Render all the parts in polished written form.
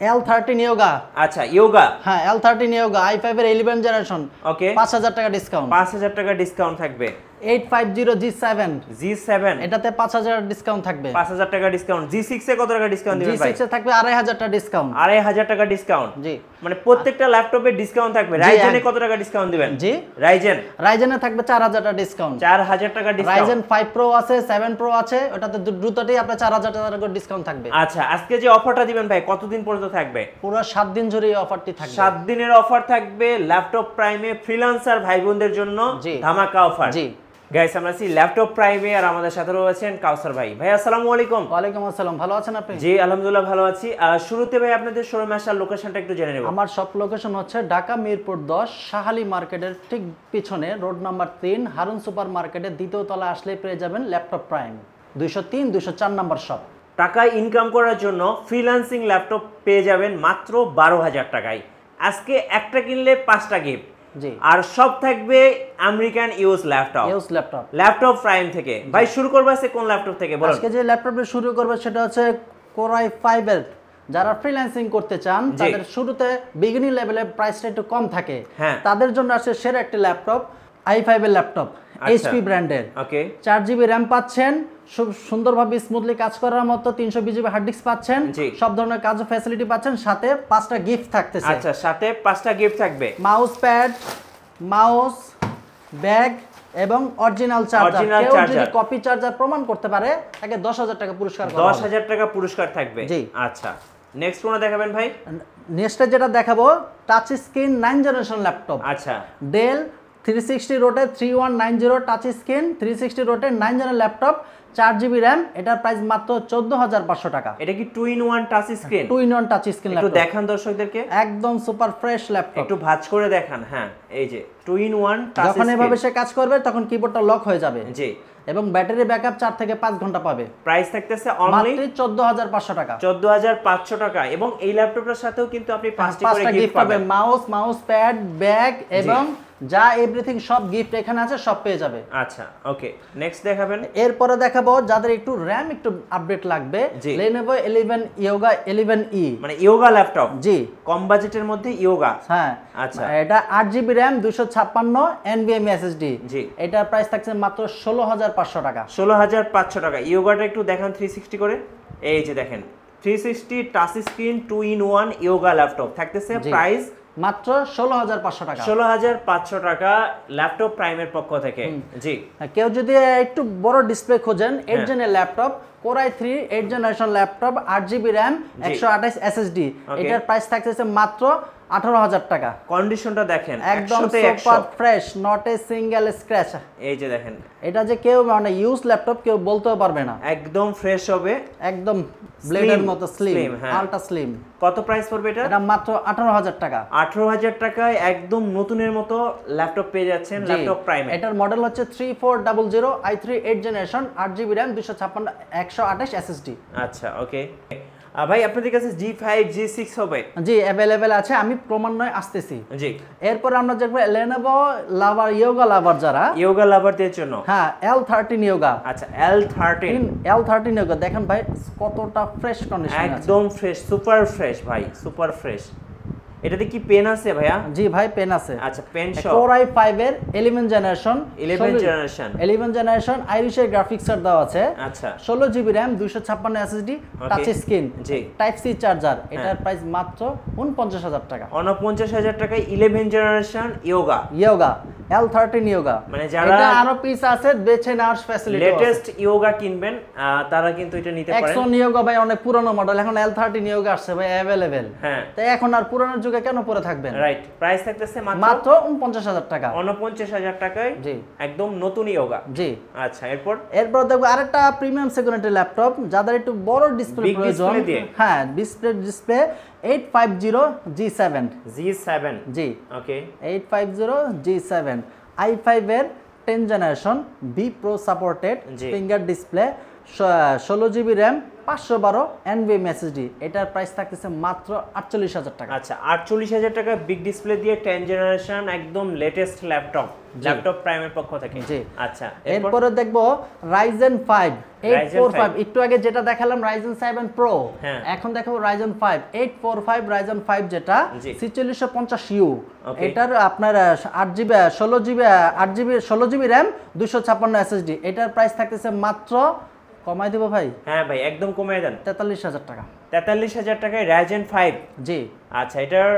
L13 Yoga। আচ্ছা yoga. হ্যাঁ L13 Yoga i5 এর 11 জেনারেশন। ওকে 5000 টাকা ডিসকাউন্ট। 5000 টাকা ডিসকাউন্ট থাকবে। 850 G7 G7 এটাতে 5000 ডিসকাউন্ট থাকবে। 5000 টাকা ডিসকাউন্ট। G6 এ কত টাকা ডিসকাউন্ট দিবেন ভাই? G6 এ থাকবে 2500 টাকা ডিসকাউন্ট। 2500 টাকা ডিসকাউন্ট। জি মানে প্রত্যেকটা ল্যাপটপে ডিসকাউন্ট থাকবে। রাইজেনে কত টাকা ডিসকাউন্ট দিবেন? জি রাইজেনে থাকবে 4000 টাকা ডিসকাউন্ট। 4000 টাকা ডিসকাউন্ট। রাইজেন 5 প্রো আছে 7 প্রো আছে ওটাতে দ্রুততেই আপনার 4000 টাকা করে ডিসকাউন্ট থাকবে। আচ্ছা আজকে যে অফারটা দিবেন ভাই কতদিন পর্যন্ত থাকবে? পুরো 7 দিন জুড়ে এই অফারটি থাকবে। 7 দিনের অফার থাকবে ল্যাপটপ প্রাইমে ফ্রিল্যান্সার ভাই বোনদের জন্য ধামাকা অফার। জি গাইস আমরা আছি ল্যাপটপ প্রাইমে আর আমাদের সাথে রয়েছেন কাউসার ভাই। ভাই আসসালামু আলাইকুম। ওয়ালাইকুম আসসালাম, ভালো আছেন আপনি? জি আলহামদুলিল্লাহ ভালো আছি। শুরুতে ভাই আপনাদের শোরুমে আসার লোকেশনটা একটু জেনে নেব। আমার সব লোকেশন হচ্ছে ঢাকা মিরপুর 10 শাহালি মার্কেটের ঠিক পিছনে রোড নাম্বার 3 হারুন সুপার মার্কেটের দ্বিতীয় তলা আসলে পেয়ে যাবেন ল্যাপটপ প্রাইম 203 204 নাম্বার শপ। টাকা ইনকাম করার জন্য ফ্রিল্যান্সিং ল্যাপটপ পেয়ে যাবেন মাত্র 12000 টাকায়। আজকে একটা কিনলে 5টা গিফট। জি আর সব থাকবে আমেরিকান ইউজ ল্যাপটপ প্রাইম থেকে। ভাই শুরু করব আজকে কোন ল্যাপটপ থেকে বলুন? আজকে যে ল্যাপটপটা শুরু করব সেটা হচ্ছে Core i5 এর। যারা ফ্রিল্যান্সিং করতে চান তাদের শুরুতে বিগিনিং লেভেলে প্রাইসটা একটু কম থাকে, তাদের জন্য আছে সেরা একটা ল্যাপটপ i5 এর ল্যাপটপ HP ব্র্যান্ডের। ওকে 4GB RAM পাচ্ছেন, খুব সুন্দরভাবে স্মুথলি কাজ করার মতো 320GB হার্ড ডিস্ক পাচ্ছেন, সব ধরনের কাজ ফ্যাসিলিটি পাচ্ছেন, সাথে 5টা গিফট থাকতেছে। আচ্ছা সাথে 5টা গিফট থাকবে। মাউস প্যাড, মাউস, ব্যাগ এবং অরিজিনাল চার্জার। কেউ যদি কপি চার্জার প্রমাণ করতে পারে তাকে 10000 টাকা পুরস্কার করা হবে। 10000 টাকা পুরস্কার থাকবে। জি আচ্ছা নেক্সট কোন দেখাবেন ভাই? নেক্সটে যেটা দেখাবো টাচ স্ক্রিন 9 জেনারেশন ল্যাপটপ। আচ্ছা Dell 360 rotate 3190 touch screen 360 rotate 9 general laptop 4GB RAM। এটার প্রাইস মাত্র 14500 টাকা। এটা কি 2-in-1 touch screen? 2-in-1 touch screen laptop. একটু দেখান দর্শকদেরকে। একদম সুপার ফ্রেশ ল্যাপটপ। একটু ভাঁজ করে দেখান। হ্যাঁ এই যে 2-in-1 টাচ স্ক্রিন। যখন এভাবে সে কাজ করবে তখন কিবোর্ডটা লক হয়ে যাবে। জি এবং ব্যাটারি ব্যাকআপ 4 থেকে 5 ঘন্টা পাবে। প্রাইস থাকতেছে অনলি 14500 টাকা। 14500 টাকা। এবং এই ল্যাপটপটার সাথেও কিন্তু আপনি 5টি করে গিফট পাবেন। মাউস প্যাড, ব্যাগ এবং যা এভরিথিং সব গিফট এখানে আছে সব পেয়ে যাবে। আচ্ছা ওকে নেক্সট দেখাবেন? এরপরে দেখাবো যাদের একটু RAM একটু আপডেট লাগবে, Lenovo 11 Yoga 11E মানে ইয়োগা ল্যাপটপ। জি কম বাজেটের মধ্যে ইয়োগা। হ্যাঁ আচ্ছা এটা 8GB RAM 256 NVMe SSD। জি এটার প্রাইস থাকছে মাত্র 16500 টাকা। 16500 টাকা। ইয়োগাটা একটু দেখান 360 করে। এই যে দেখেন 360 touch screen 2-in-1 yoga laptop থাকতেছে প্রাইস মাত্র 16500 টাকা। 16500 টাকা ল্যাপটপ প্রাইমের পক্ষ থেকে। জি কেউ যদি একটু বড় ডিসপ্লে খোঁজেন 8 জেনের laptop Core i3 8 generation laptop 8GB RAM 128 SSD এটার প্রাইস থাকছে মাত্র 18000 টাকা। কন্ডিশনটা দেখেন একদম super fresh, not a single scratch. এই যে দেখেন এটা যে কেউ মানে ইউজ ল্যাপটপ কেউ বলতেও পারবে না। একদম ফ্রেশ হবে, একদম ব্লেডের মতো স্লিম, আলট্রা স্লিম। কত প্রাইস পড়বে এটা? এটা মাত্র 18000 টাকা। 18000 টাকায় একদম নতুনের মতো ল্যাপটপ পেয়ে যাচ্ছেন ল্যাপটপ প্রাইমে। এটার মডেল হচ্ছে 3400 i3 8 generation 8GB RAM 256 128 SSD। আচ্ছা ওকে ভাই আপনাদের কাছে G5 G6 হবে? জি अवेलेबल আছে, আমি ক্রমান্বয়ে আসতেছি। জি এরপর আমরা দেখব Lenovo লাভার ইয়োগা লাভার যারা ইয়োগা লাভারদের জন্য। হ্যাঁ L13 ইয়োগা। আচ্ছা L13 ইয়োগা দেখেন ভাই কতটা ফ্রেশ কন্ডিশন আছে। একদম ফ্রেশ, সুপার ফ্রেশ ভাই, সুপার ফ্রেশ। এটাতে কি পেন আছে ভাইয়া? জি ভাই পেন আছে। আচ্ছা পেন শপ। Core i5 এর 11 জেনারেশন আইরিশের গ্রাফিক্সের দাও আছে। আচ্ছা 16GB RAM 256 SSD touch screen G type C charger. এটার প্রাইস মাত্র 49000 টাকা। 49000 টাকায় 11 জেনারেশন ইয়োগা L13 ইয়োগা। মানে যারা এটা আরো পিস আছে বেছে নেওয়ার ফ্যাসিলিটি আছে। লেটেস্ট ইয়োগা কিনবেন তারা কিন্তু এটা নিতে পারেন। Exxon ইয়োগা ভাই অনেক পুরনো মডেল, এখন L13 ইয়োগা আসছে ভাই अवेलेबल। হ্যাঁ তাই এখন আর পুরনো যুগে কেন পরে থাকবেন? রাইট প্রাইস থাকতেছে মাত্র 49000 টাকা। 49000 টাকায় জি একদম নতুন ইয়োগা। জি আচ্ছা এরপর দেখো আরেকটা প্রিমিয়াম সেগমেন্টের ল্যাপটপ যাদের একটু বড় ডিসপ্লে প্রয়োজন। হ্যাঁ ডিসপ্লে 850 G7 জি ওকে 850 G7 i5 এর 10 generation B Pro supported finger display 16 GB RAM 512 NVMe SSD, এটার প্রাইস থাকতেছে মাত্র 48,000 টাকা। আচ্ছা 48,000 টাকা বিগ ডিসপ্লে দিয়ে 10 জেনারেশন একদম লেটেস্ট ল্যাপটপ প্রাইমের পক্ষ থেকে। জি আচ্ছা এরপরে দেখবো Ryzen 5 845, একটু আগে যেটা দেখালাম Ryzen 7 Pro, এখন দেখাবো Ryzen 5 845 Ryzen 5 যেটা 4650U, এটার আপনার 8GB 16GB র্যাম 256 SSD, এটার প্রাইস থাকতেছে মাত্র, কমাই দেবো ভাই? হ্যাঁ ভাই একদম কমাই দেন, 43,000 টাকা। 43,000 টাকায় Ryzen 5। জি আচ্ছা এটার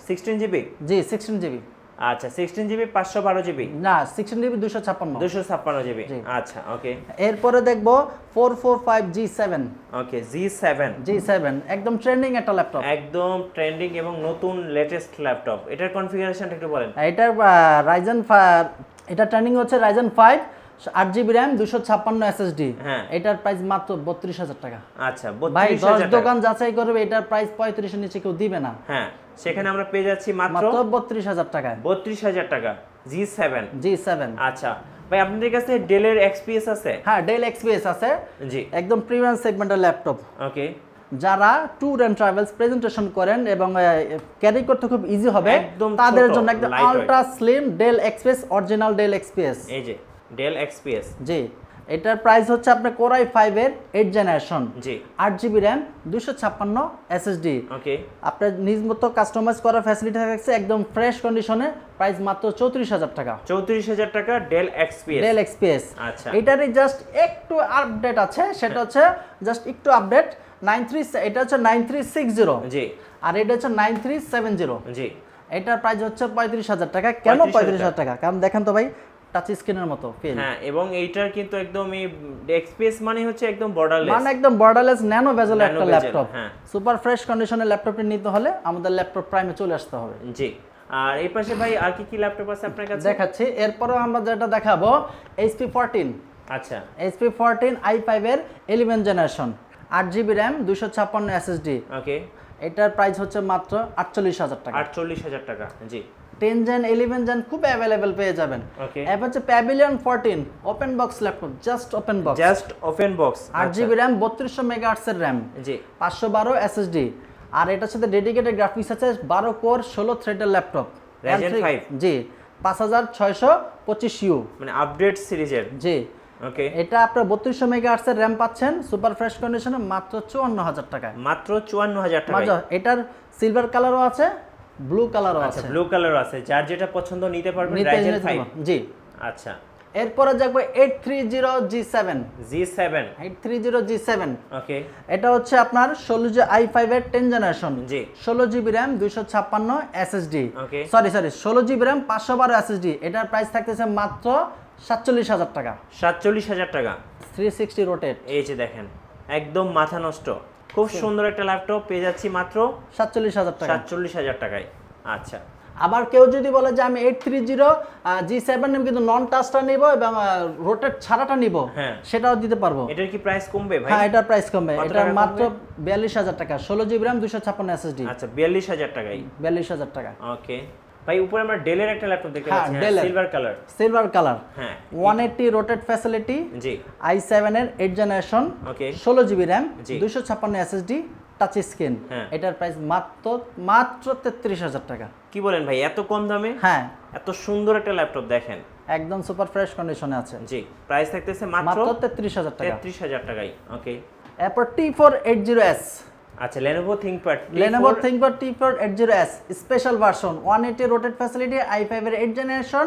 16GB? জি 16GB। আচ্ছা 16GB 512GB? না 16GB 256GB। আচ্ছা ওকে। এরপরে দেখবো 445 G7। ওকে G7 একদম ট্রেন্ডিং একটা ল্যাপটপ, একদম ট্রেন্ডিং এবং নতুন লেটেস্ট ল্যাপটপ। এটার কনফিগারেশনটা একটু বলেন। এটার Ryzen 5, এটা ট্রেন্ডিং হচ্ছে Ryzen 5 8GB র্যাম 256 SSD, এটার প্রাইস মাত্র 32,000 টাকা। আচ্ছা ভাই 10 দোকান যাচাই করবে এটার প্রাইস 35 এর নিচে কেউ দিবে না। হ্যাঁ সেখানে আমরা পেয়ে যাচ্ছি মাত্র 32,000 টাকায়। 32,000 টাকা G7। আচ্ছা ভাই আপনাদের কাছে ডেলের XPS আছে? হ্যাঁ ডেল XPS আছে, জি একদম প্রিমিয়াম সেগমেন্টের ল্যাপটপ। ওকে যারা ট্যুর এন্ড ট্রাভেলস প্রেজেন্টেশন করেন এবং ক্যারি করতে খুব ইজি হবে তাদের জন্য একদম ultra slim Dell XPS, original Dell XPS। এই যে ডেল XPS, জি এটার প্রাইস হচ্ছে আপনার Core i5 এর 8 জেনারেশন, জি 8GB র্যাম 256 SSD। ওকে আপনার নিজ মতো কাস্টমাইজ করার ফ্যাসিলিটি থাকছে, একদম ফ্রেশ কন্ডিশনে, প্রাইস মাত্র 34,000 টাকা। 34,000 টাকা ডেল XPS। আচ্ছা এটারই জাস্ট একটু আপডেট আছে, সেটা হচ্ছে জাস্ট একটু আপডেট 93, এটা হচ্ছে 9360, জি আর এটা হচ্ছে 9370। জি এটার প্রাইস হচ্ছে 35,000 টাকা। কেন 35,000 টাকা? কারণ দেখেন তো ভাই টাচ স্ক্রিনের মতো ফিল। হ্যাঁ এবং এইটার কিন্তু একদম এই XPS মানে হচ্ছে একদম বর্ডারলেস, মানে একদম বর্ডারলেস ন্যানো বেজেল একটা ল্যাপটপ। সুপার ফ্রেশ কন্ডিশনের ল্যাপটপটি নিতে হলে আমাদের ল্যাপটপ প্রাইমে চলে আসতে হবে। জি আর এই পাশে ভাই আর কি ল্যাপটপ আছে আপনার কাছে? দেখাচ্ছি। এরপরও আমরা যেটা দেখাবো HP 14। আচ্ছা HP 14 i5 এর 11 জেনারেশন, 8GB র্যাম 256 SSD। ওকে এটার প্রাইস হচ্ছে মাত্র 48,000 টাকা। 48,000 টাকা। জি 10 জেন 11 জেন খুব অ্যাভেলেবল পেয়ে যাবেন। ওকে এর হচ্ছে Pavilion 14 open box laptop, just open box, 8GB RAM 3200 megahertz এর র্যাম, জি 512 SSD। আর এটার সাথে ডেডিকেটেড গ্রাফিক্স আছে, 12 কোর 16 থ্রেডের ল্যাপটপ, Ryzen 5 জি 5625U, মানে আপডেট সিরিজের। জি ওকে এটা আপনার 3200 মেগাহার্টজ এর র্যাম পাচ্ছেন সুপার ফ্রেশ কন্ডিশনে মাত্র 54,000 টাকায়। মাত্র 54,000 টাকা। এটার সিলভার কালারও আছে, ব্লু কালারও আছে। ব্লু কালারও আছে, যার যেটা পছন্দ নিতে পারবেন Ryzen 5। জি আচ্ছা এরপরে দেখবো 830G7। 830G7 ওকে এটা হচ্ছে আপনার 16 i5 এর 10 জেনারেশন, জি 16GB র্যাম 256 SSD। ওকে সরি 16GB র্যাম 512 SSD। এটার প্রাইস থাকতেছে মাত্র 47,000 টাকা। 47,000 টাকা 360 রোটেট। এই যে দেখেন একদম মাথা নষ্ট, খুব সুন্দর একটা ল্যাপটপ পেয়ে যাচ্ছি মাত্র 47,000 টাকা। 47,000 টাকায়। আচ্ছা আবার কেউ যদি বলে যে আমি 830G7 নেব কিন্তু নন টাচটা নিব এবং রোটেট ছাড়াটা নিব, সেটাও দিতে পারবো। এটার কি প্রাইস কমবে ভাই? হ্যাঁ এটার প্রাইস কমবে, এটা মাত্র 42,000 টাকা, 16GB র্যাম 256 SSD। আচ্ছা 42,000 টাকায়। 42,000 টাকা। ওকে ভাই উপরে আমরা ডেলের একটা ল্যাপটপ দেখতে পাচ্ছি, সিলভার কালার, হ্যাঁ 180 রোটেট ফ্যাসিলিটি, জি i7 এর 8 জেনারেশন, ওকে 16GB RAM 256 SSD, touch screen. এটার প্রাইস মাত্র 33,000 টাকা। কি বলেন ভাই এত কম দামে? হ্যাঁ এত সুন্দর একটা ল্যাপটপ দেখেন, একদম সুপার ফ্রেশ কন্ডিশনে আছে। জি প্রাইস থাকতেছে মাত্র 33,000 টাকা। 33,000 টাকায়। ওকে এরপর T480S। আচ্ছা Lenovo ThinkPad T4 80S special version, 180 rotate facility, i5 এর 8 জেনারেশন,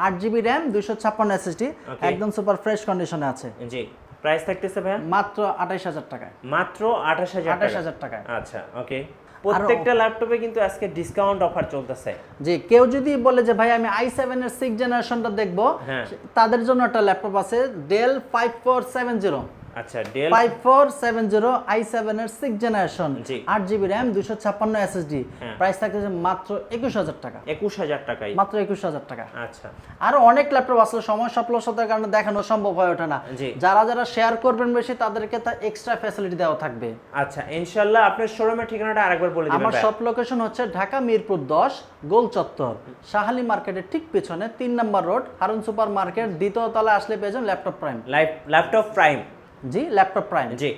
8GB র্যাম 256 SSD, একদম সুপার ফ্রেশ কন্ডিশনে আছে। জি প্রাইস থাকতেছে ভাই মাত্র 28,000 টাকায়। মাত্র 28,000 টাকায়। আচ্ছা ওকে প্রত্যেকটা ল্যাপটপে কিন্তু আজকে ডিসকাউন্ট অফার চলতেছে। জি কেউ যদি বলে যে ভাই আমি i7 এর 6 জেনারেশনটা দেখবো, তাদের জন্য একটা ল্যাপটপ আছে Dell 5470। আচ্ছা Dell 5470 i7 এর 6 generation, 8GB RAM 256 SSD, price থাকতেছে মাত্র 21,000 টাকা। 21,000 টাকায়, মাত্র 21,000 টাকা। আচ্ছা আরো অনেক ল্যাপটপ আছে, সময় স্বল্পতার কারণে দেখানো সম্ভব হয়ে ওঠে না। যারা শেয়ার করবেন বেশি তাদেরকে তা এক্সট্রা ফ্যাসিলিটি দেওয়া থাকবে। আচ্ছা ইনশাআল্লাহ আপনার শোরুমের ঠিকানাটা আরেকবার বলে দিবেন। আমার শপ লোকেশন হচ্ছে ঢাকা মিরপুর 10 গোল চত্বর, শাহালি মার্কেটের ঠিক পেছনে 3 নম্বর রোড, হারুন সুপার মার্কেট, দ্বিতীয় তলায় আসলে পেয়ে যাবেন ল্যাপটপ প্রাইম। জি, ল্যাপটপ প্রাইম। জি,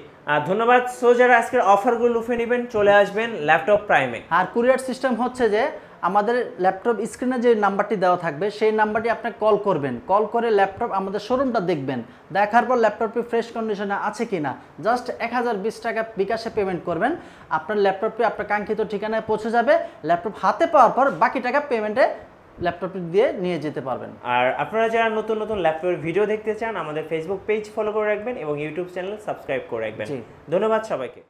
ধন্যবাদ। সো যারা আজকের অফারগুলো লুফে নেবেন চলে আসবেন ল্যাপটপ প্রাইমে। আর কুরিয়ার সিস্টেম হচ্ছে যে আমাদের ল্যাপটপ স্ক্রিনে যে নাম্বারটি দেওয়া থাকবে সেই নাম্বারটি আপনি কল করবেন, কল করে ল্যাপটপ আমাদের শোরুমটা দেখবেন, দেখার পর ল্যাপটপটি ফ্রেশ কন্ডিশনে আছে কিনা জাস্ট 1020 টাকা বিকাশে পেমেন্ট করবেন, আপনার ল্যাপটপটি আপনার কাঙ্ক্ষিত ঠিকানায় পৌঁছে যাবে। ল্যাপটপ হাতে পাওয়ার পর বাকি টাকা পেমেন্টে ল্যাপটপটি দিয়ে নিয়ে যেতে পারবেন। আর আপনারা যারা নতুন নতুন ল্যাপটপের ভিডিও দেখতে চান আমাদের ফেসবুক পেজ ফলো করে রাখবেন এবং ইউটিউব চ্যানেল সাবস্ক্রাইব করে রাখবেন। ধন্যবাদ সবাইকে।